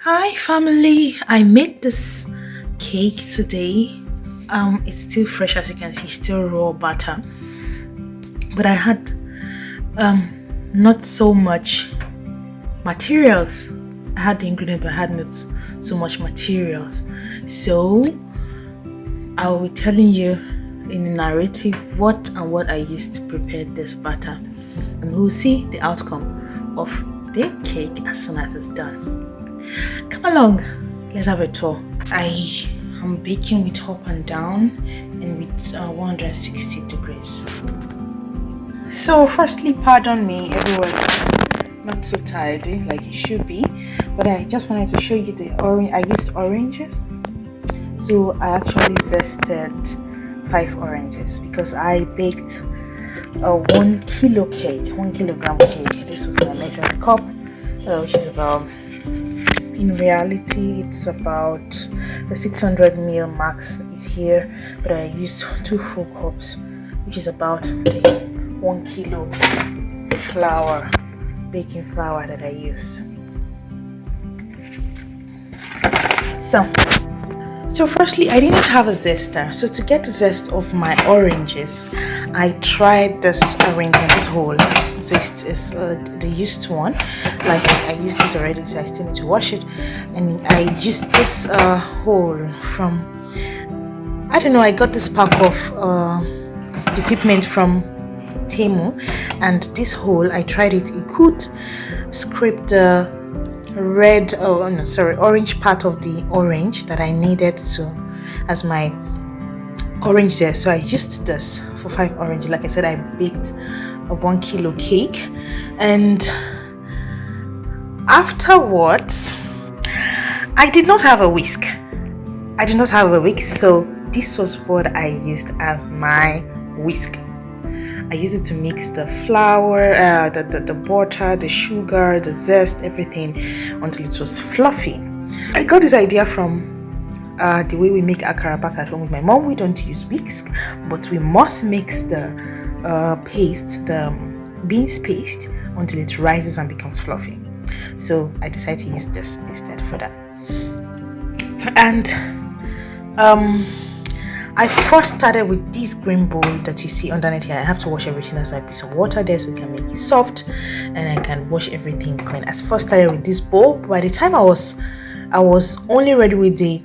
Hi family, I made this cake today. It's still fresh as you can see, still raw butter. But I had not so much materials. I had the ingredient, but I had not so much materials. So I will be telling you in the narrative what I used to prepare this butter, and we'll see the outcome of the cake as soon as it's done. Come along, let's have a tour. I am baking with up and down and with 160 degrees. So, firstly, pardon me, everywhere looks not so tidy like it should be, but I just wanted to show you the orange. I used oranges, so I actually zested 5 oranges because I baked a 1 kilo cake, 1 kilogram cake. This was my measuring cup, which is about, in reality, it's about the 600 ml max is here, but I used 2 full cups, which is about the 1 kilo flour, baking flour that I use. So firstly, I didn't have a zester. So to get the zest of my oranges, I tried this arrangement, this whole. So it's the used one. Like I used it already, so I still need to wash it. And I used this whole from, I don't know, I got this pack of equipment from Temu, and this whole, I tried it. It could scrape the orange part of the orange that I needed to as my orange there. So I used this for 5 oranges. Like I said, I baked a 1 kilo cake, and afterwards I did not have a whisk. So this was what I used as my whisk. I used it to mix the flour, the butter, the sugar, the zest, everything until it was fluffy. I got this idea from the way we make akara back at home with my mom. We don't use whisk, but we must mix the paste, the beans paste, until it rises and becomes fluffy. So I decided to use this instead for that. And I first started with this green bowl that you see underneath here. I have to wash everything, as I put some water there so it can make it soft, and I can wash everything clean. I first started with this bowl. By the time I was only ready with the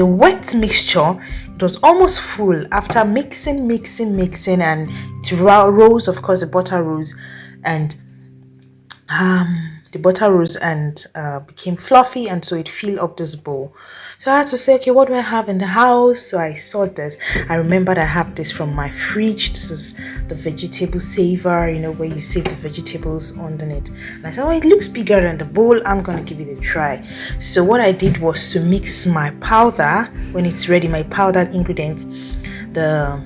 wet mixture, it was almost full. After mixing, and it rose. Of course, the butter rose, and became fluffy, and so it filled up this bowl. So I had to say, okay, what do I have in the house? So I saw this. I remembered I have this from my fridge. This is the vegetable saver, where you save the vegetables underneath. And I said, oh, it looks bigger than the bowl. I'm going to give it a try. So what I did was to mix my powder. When it's ready, my powdered ingredients, the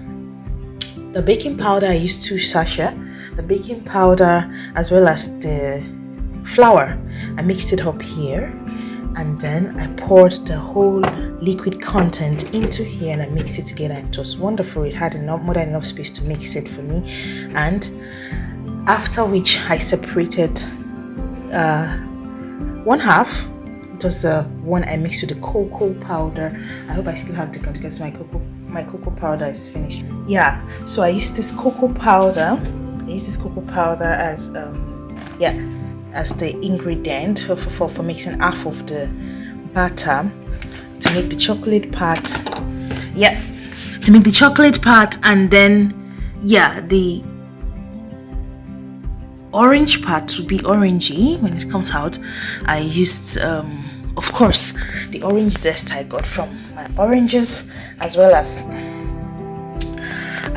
baking powder, I used 2 sachets. The baking powder as well as the flour, I mixed it up here, and then I poured the whole liquid content into here, and I mixed it together, and it was wonderful. It had more than enough space to mix it for me. And after which I separated one half. It was the one I mixed with the cocoa powder. I hope I still have the because my cocoa powder is finished. Yeah, so I used this cocoa powder. As as the ingredient for mixing half of the batter to make the chocolate part. Yeah, to make the chocolate part, and then the orange part will be orangey when it comes out. I used of course the orange zest I got from my oranges, as well as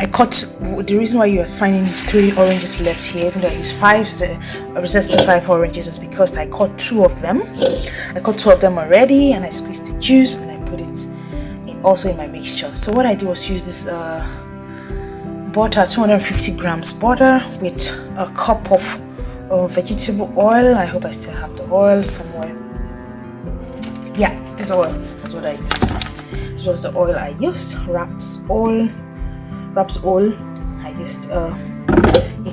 I cut. The reason why you are finding 3 oranges left here, even though I used 5 oranges, is because I cut 2 of them. I cut 2 of them already, and I squeezed the juice and I put it also in my mixture. So what I did was use this butter, 250 grams butter, with a cup of vegetable oil. I hope I still have the oil somewhere. Yeah, this oil is what I used. This was the oil I used. Raps oil. I used a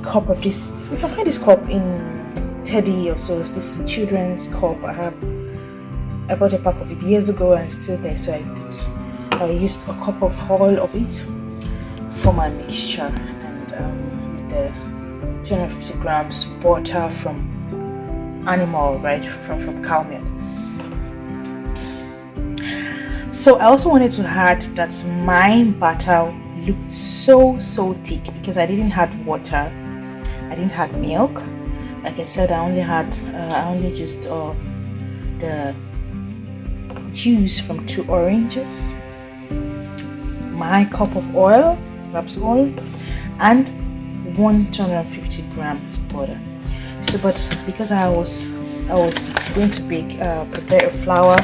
cup of this. You can find this cup in Teddy or so. It's this children's cup. I bought a pack of it years ago and it's still there. So I used a cup of oil of it for my mixture, and with the 250 grams butter from animal, right, from cow milk. So I also wanted to add that my butter looked so thick because I didn't have water, I didn't have milk. Like I said, I only used the juice from 2 oranges, my cup of oil, perhaps oil, and 150 grams butter. So, but because I was going to prepare a flour,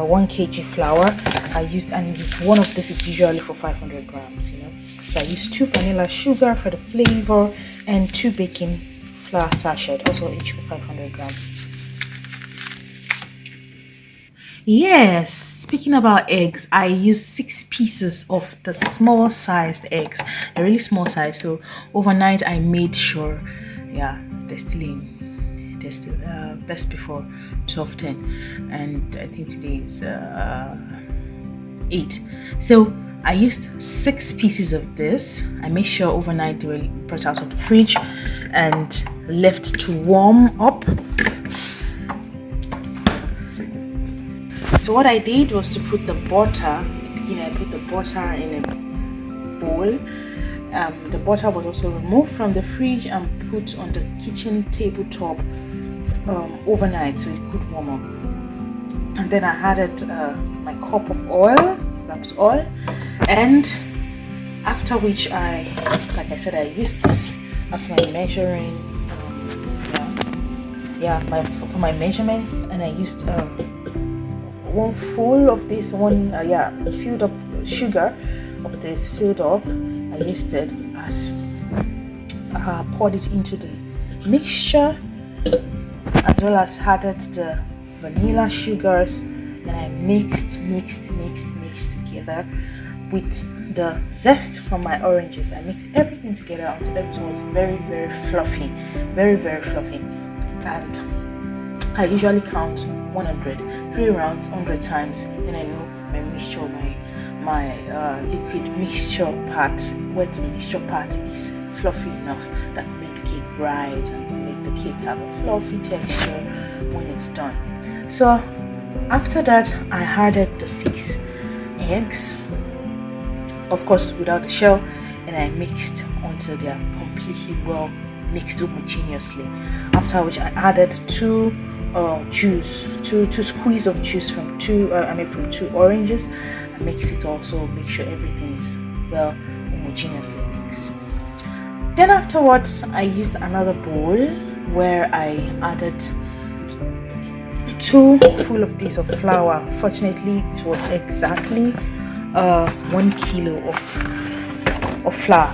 1 kg flour, I used, and one of this is usually for 500 grams, you know. So I used 2 vanilla sugar for the flavor and 2 baking flour sachet, also each for 500 grams. Yes, speaking about eggs, I used 6 pieces of the small sized eggs, a really small size. So overnight I made sure, yeah, they're still best before 12:10, and I think today is 8. So I used 6 pieces of this. I made sure overnight they were brought out of the fridge and left to warm up. So what I did was to put the butter. I put the butter in a bowl. The butter was also removed from the fridge and put on the kitchen tabletop overnight so it could warm up. And then I added my cup of oil, perhaps oil, and after which like I said, I used this as my measuring, for my measurements, and I used one full of this, filled up sugar of this filled up. I used it as poured it into the mixture, as well as added the vanilla sugars. Then I mixed together with the zest from my oranges. I mixed everything together until everything was very fluffy, very fluffy. And I usually count 3 rounds 100 times. Then I know my mixture, my liquid mixture part, wet mixture part is fluffy enough that can make the cake rise and can make the cake have a fluffy texture when it's done. So after that, I added the 6 eggs, of course without the shell, and I mixed until they are completely well mixed homogeneously. After which I added 2 squeeze of juice from 2 oranges. I mix it also, make sure everything is well homogeneously mixed. Then afterwards, I used another bowl where I added 2 full of this of flour. Fortunately, it was exactly 1 kilo of flour.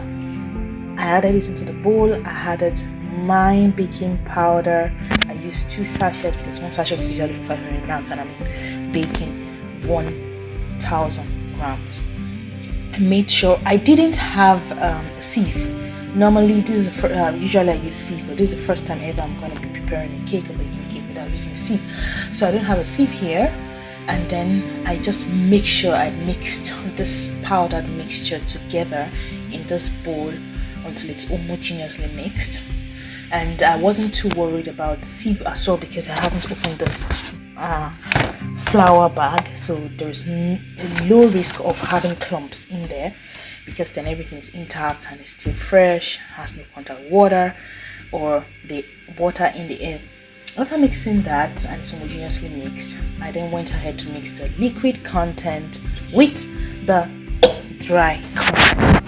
I added it into the bowl. I added my baking powder. I used 2 sachets because 1 sachet is usually 500 grams, and I'm baking 1,000 grams. I made sure I didn't have a sieve. Normally, this is usually I use sieve, but this is the first time ever I'm going to be preparing a cake or baking a cake without using a sieve. So I don't have a sieve here, and then I just make sure I mixed this powdered mixture together in this bowl until it's homogeneously mixed. And I wasn't too worried about the sieve as well because I haven't opened this flour bag, so there's low risk of having clumps in there, because then everything is intact and it's still fresh, has no contact water or the water in the air. After mixing that and it's homogeneously mixed, I then went ahead to mix the liquid content with the dry content.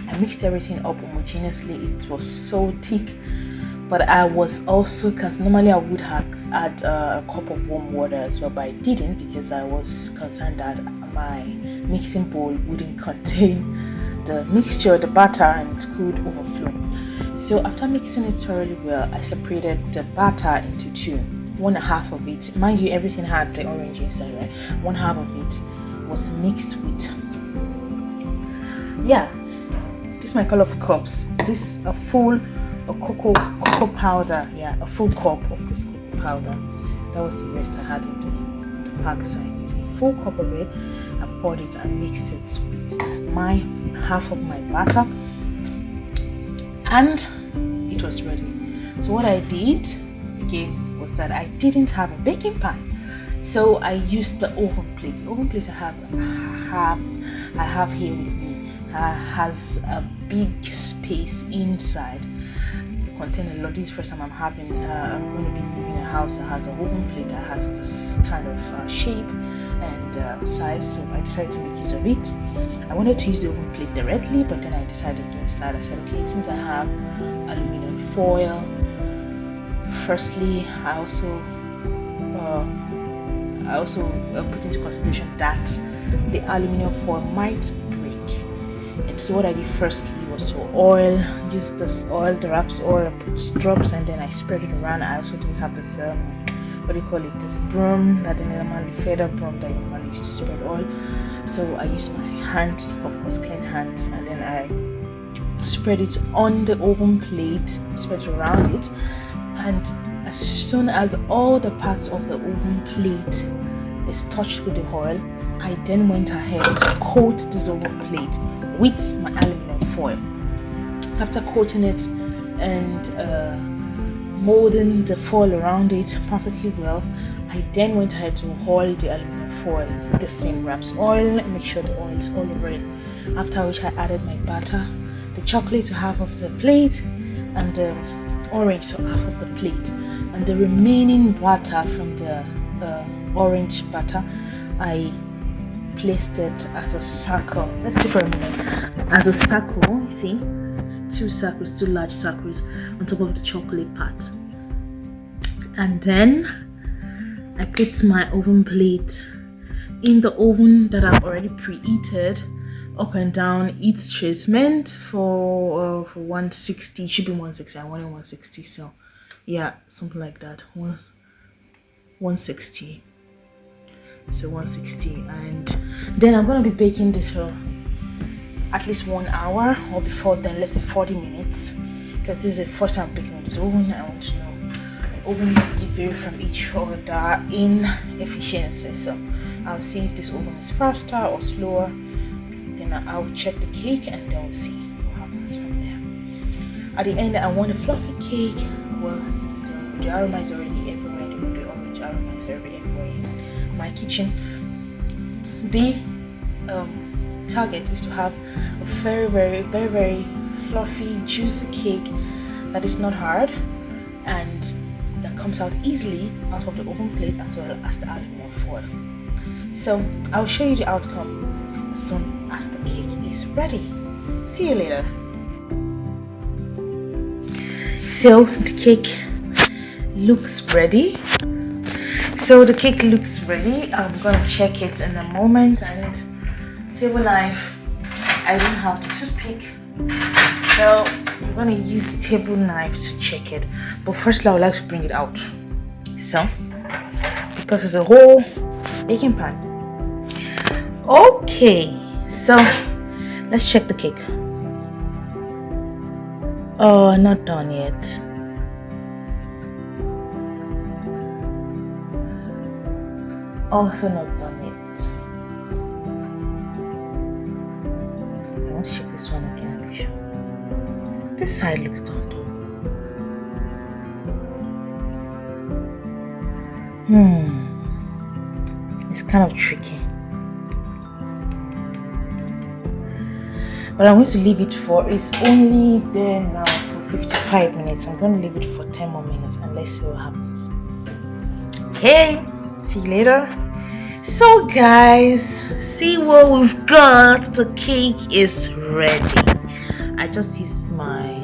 I mixed everything up homogeneously. It was so thick, but I was also, because normally I would have add a cup of warm water as well, but I didn't because I was concerned that my mixing bowl wouldn't contain the mixture, the batter, and it could overflow. So after mixing it thoroughly well, I separated the batter into 2. 1/2 of it, mind you, everything had the orange inside, right? 1/2 of it was mixed with, this is my color of cups. This a full a cocoa powder, yeah, a full cup of this cocoa powder. That was the rest I had in the pack, so I used a full cup of it. I poured it and mixed it with my half of my batter, and it was ready. So what I did again was that I didn't have a baking pan, so I used the oven plate. The oven plate I have here with me has a big space inside. It contains a lot. This is the first time I'm going to be living in a house that has an oven plate that has this kind of shape and size, so I decided to make use of it. I wanted to use the oven plate directly, but then I decided against that. I said, okay, since I have aluminum foil, firstly, I also put into consideration that the aluminum foil might break. And so what I did firstly was to use this oil, the wraps oil, I put drops, and then I spread it around. I also didn't have this this broom, that the feather broom that you normally use to spread oil. So I used my hands, of course clean hands, and then I spread it on the oven plate, spread it around it, and as soon as all the parts of the oven plate is touched with the oil, I then went ahead to coat this oven plate with my aluminum foil. After coating it and molding the foil around it perfectly well, I then went ahead to oil the aluminum foil with the same wraps oil and make sure the oil is all over it. After which I added my butter, the chocolate to half of the plate, and the orange to half of the plate, and the remaining butter from the orange butter I placed it as a circle. Let's see for a minute. As a circle, you see, two large circles on top of the chocolate part. And then I put my oven plate in the oven that I've already preheated up and down. Each trace meant for 160. It should be 160. I wanted 160, so yeah, something like that. 160. So 160, and then I'm going to be baking this for at least 1 hour, or before then, let's say 40 minutes, because this is the first time I'm baking with this oven. I want to know the oven vary from each other in efficiency, so I'll see if this oven is faster or slower. Then I'll check the cake, and then we'll see what happens from there. At the end, I want a fluffy cake. Well, the aroma is already everywhere. The orange aroma is already everywhere in my kitchen. The target is to have a very, very, very, very fluffy, juicy cake that is not hard and that comes out easily out of the oven plate, as well as the aluminum foil. So I'll show you the outcome as soon as the cake is ready. See you later. So the cake looks ready. I'm gonna check it in a moment. I need table knife. I don't have the toothpick, so I'm gonna use table knife to check it. But firstly, I would like to bring it out. So, because it's a whole baking pan. Okay, so let's check the cake. Oh, not done yet. Also not done yet. I want to check this one again. Be sure. This side looks done though. It's kind of tricky. But I'm going to leave it for, it's only there now for 55 minutes. I'm going to leave it for 10 more minutes and let's see what happens. Okay, see you later. So guys, see what we've got. The cake is ready. I just used my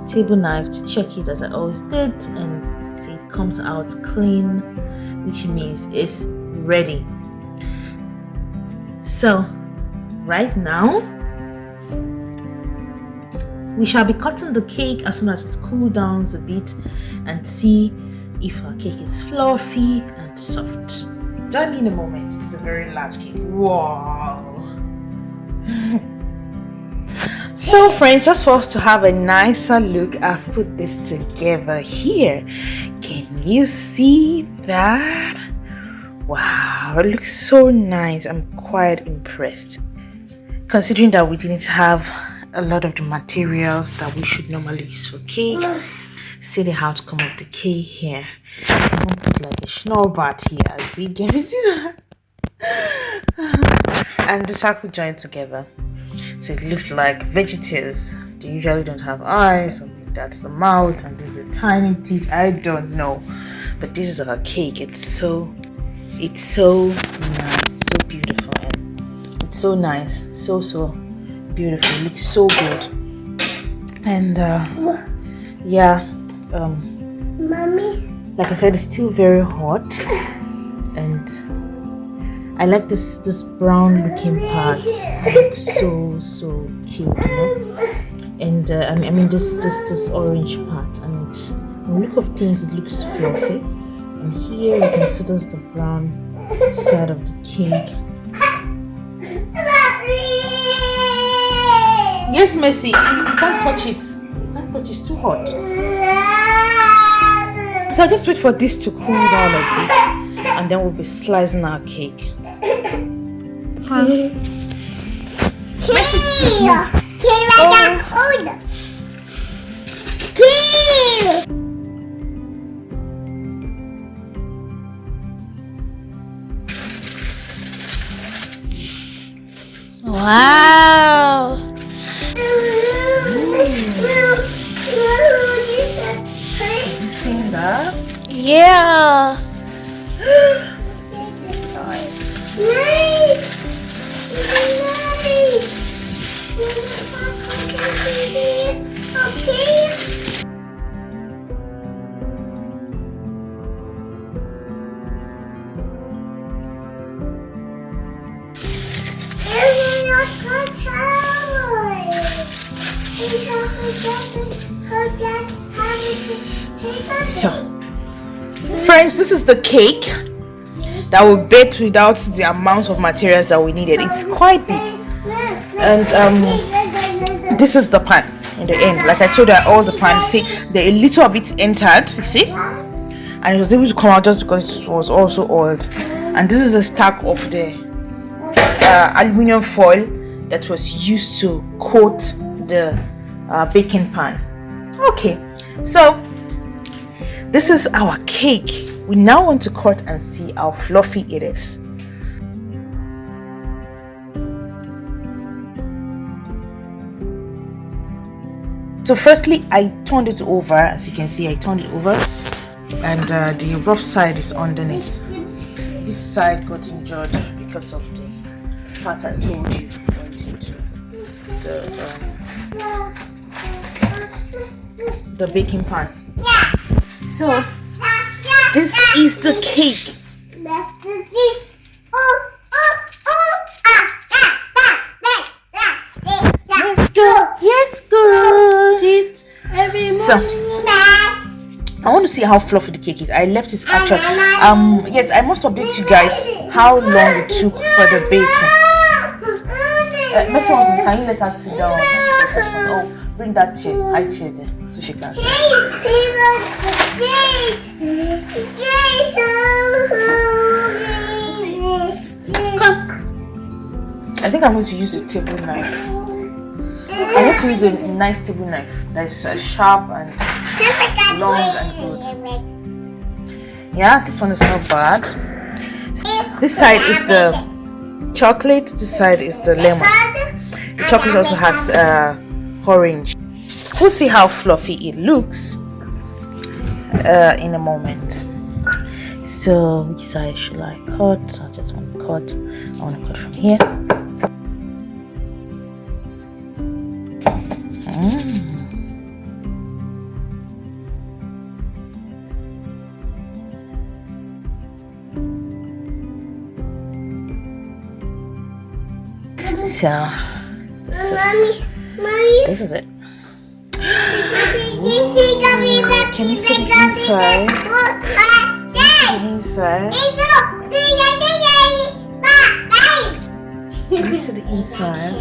table knife to check it as I always did, and see it comes out clean, which means it's ready. So right now we shall be cutting the cake as soon as it's cooled down a bit and see if our cake is fluffy and soft. Join me in a moment. It's a very large cake. Wow. So friends, just for us to have a nicer look, I've put this together here. Can you see that? Wow, it looks so nice. I'm quite impressed, considering that we didn't have a lot of the materials that we should normally use for cake. See the outcome of the cake here. I can put like a snowbat here. See, can you see that? And the circle joined together, so it looks like vegetables. They usually don't have eyes, or maybe that's the mouth, and there's a tiny teeth. I don't know, but this is our cake. It's so nice, so beautiful, and it's so nice, so beautiful. It looks so good. And yeah, Mommy, like I said, it's still very hot, and I like this brown looking part. It looks so cute, you know? And I mean this orange part, and it's, on the look of things, it looks fluffy. And here you can see there's the brown side of the cake. Yes, Messi, you can't touch it. You can't touch it, it's too hot. So I'll just wait for this to cool down a bit, and then we'll be slicing our cake. Wow! You seen that? Yeah! Nice. So, friends, this is the cake that we baked without the amount of materials that we needed. It's quite big, and this is the pan in the end. Like I told you, all the pan, see, a little of it entered, you see, and it was able to come out just because it was also oiled. And this is a stack of the aluminum foil that was used to coat the baking pan. Okay, so this is our cake. We now want to cut and see how fluffy it is. So firstly, I turned it over. As you can see, I turned it over, and the rough side is underneath. This side got injured because of the part I told you went into the baking pan. So this is the cake. Let's go. Yes, go. So I want to see how fluffy the cake is. I left it actually. Yes, I must update you guys how long it took for the baking. Can you let her sit down? Oh, bring that chair, high chair there, so she can sit. Come. I think I'm going to use a table knife. I want to use a nice table knife that's sharp and long and good. Yeah, this one is not bad. This side is the chocolate, this side is the lemon. The chocolate also has orange. We'll see how fluffy it looks in a moment. So which side should I cut? I just want to cut. I want to cut from here. So this is it. Ooh, can you see the inside? Can you see the inside? Can you see the inside?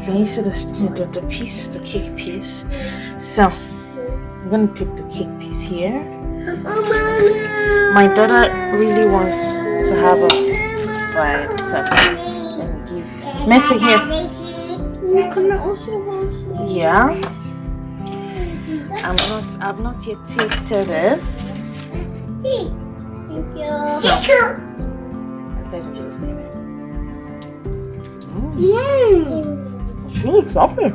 Can you see the piece, the cake piece? So I'm gonna take the cake piece here. My daughter really wants to have a bite, so let me give Messi here. Yeah. I've not yet tasted it. So let's just name it. It's really fluffy.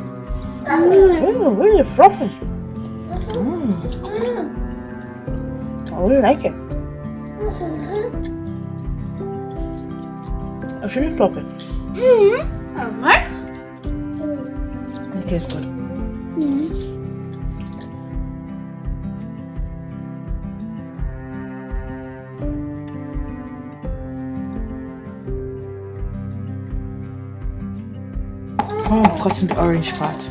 Really fluffy. I really like it. It's really fluffy. It tastes good. I'm cutting the orange part.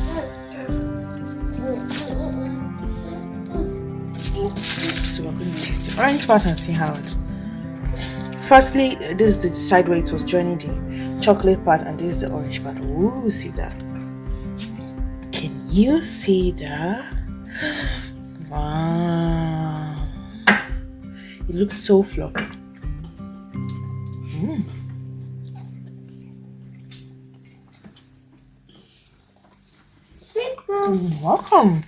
So we're going to taste the orange part and see how it. Firstly, this is the side where it was joining the chocolate part, and this is the orange part. Ooh, see that? Can you see that? Wow! It looks so fluffy. Welcome.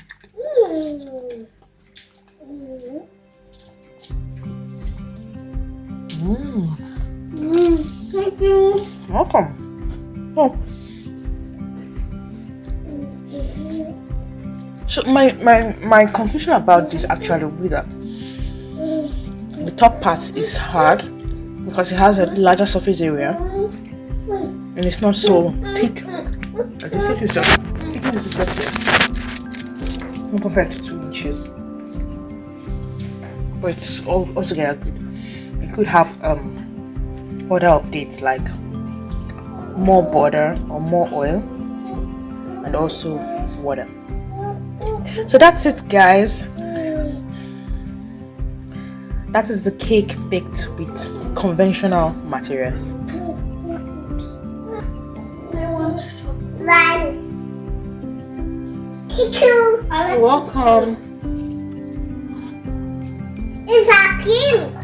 Thank you. Welcome. Oh. So my conclusion about this actually with that the top part is hard because it has a larger surface area and it's not so thick. I think it's just thickness is just there. Not compared to 2 inches. But it's also good. It could have other updates like more butter or more oil and also water. So that's it, guys. That is the cake baked with conventional materials. You're welcome. welcome.